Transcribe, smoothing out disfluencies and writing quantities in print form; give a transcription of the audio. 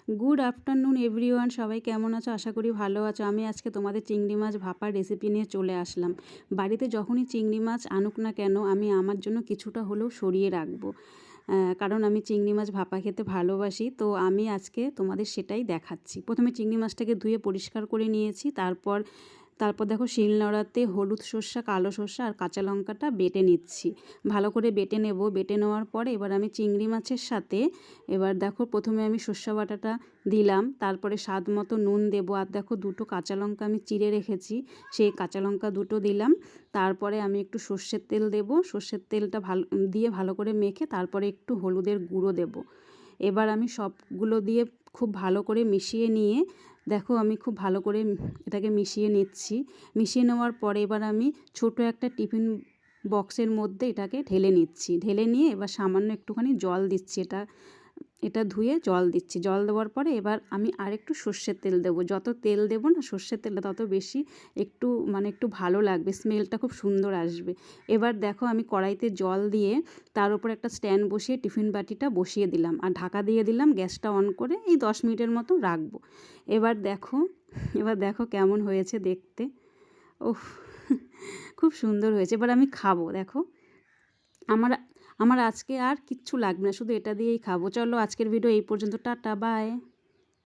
Good afternoon everyone, সবাই কেমন আছো? আশা করি ভালো আছো। আমি আজকে তোমাদের চিংড়ি মাছ ভাপার রেসিপি নিয়ে চলে আসলাম। বাড়িতে যখনই চিংড়ি মাছ আনুক না কেন আমি আমার জন্য কিছুটা হলেও সরিয়ে রাখবো, কারণ আমি চিংড়ি মাছ ভাপা খেতে ভালোবাসি। তো আমি আজকে তোমাদের সেটাই দেখাচ্ছি। প্রথমে চিংড়ি মাছটাকে ধুয়ে পরিষ্কার করে নিয়েছি। তারপর দেখো শিলনোড়াতে হলুদ সর্ষা, কালো সর্ষা আর কাঁচা লঙ্কাটা বেটে নিচ্ছি। ভালো করে বেটে নেব। বেটে নেওয়ার পরে এবার আমি চিংড়ি মাছের সাথে এবার দেখো প্রথমে আমি সর্ষা বাটাটা দিলাম, তারপরে স্বাদ মতো নুন দেবো। আর দেখো দুটো কাঁচা লঙ্কা আমি চিড়ে রেখেছি, সেই কাঁচা লঙ্কা দুটো দিলাম। তারপরে আমি একটু সর্ষের তেল দেব। সর্ষের তেলটা ভালো করে মেখে তারপরে একটু হলুদের গুঁড়ো দেব। এবার আমি সবগুলো দিয়ে খুব ভালো করে মিশিয়ে নিয়ে দেখো আমি খুব ভালো করে এটাকে মিশিয়ে নিচ্ছি। মিশিয়ে নেওয়ার পরে এবার আমি ছোট একটা টিফিন বক্সের মধ্যে এটাকে ঢেলে নিচ্ছি। ঢেলে নিয়ে এবার সামান্য একটুখানি জল দিচ্ছি। এটা ধুয়ে জল দিচ্ছি। জল দেওয়ার পরে এবার আমি আরেকটু সর্ষের তেল দেবো। যত তেল দেবো না সর্ষের তেলটা তত বেশি একটু ভালো লাগবে, স্মেলটা খুব সুন্দর আসবে। এবার দেখো আমি কড়াইতে জল দিয়ে তার উপর একটা স্ট্যান্ড বসিয়ে টিফিন বাটিটা বসিয়ে দিলাম আর ঢাকা দিয়ে দিলাম। গ্যাসটা অন করে এই 10 মিনিটের মতো রাখবো। এবার দেখো কেমন হয়েছে দেখতে। ওহ, খুব সুন্দর হয়েছে। এবার আমি খাবো। দেখো আমার আমার আজকে আর কিচ্ছু লাগবে না, শুধু এটা দিয়েই খাবো। চলো আজকের ভিডিও এই পর্যন্ত। Tata, by.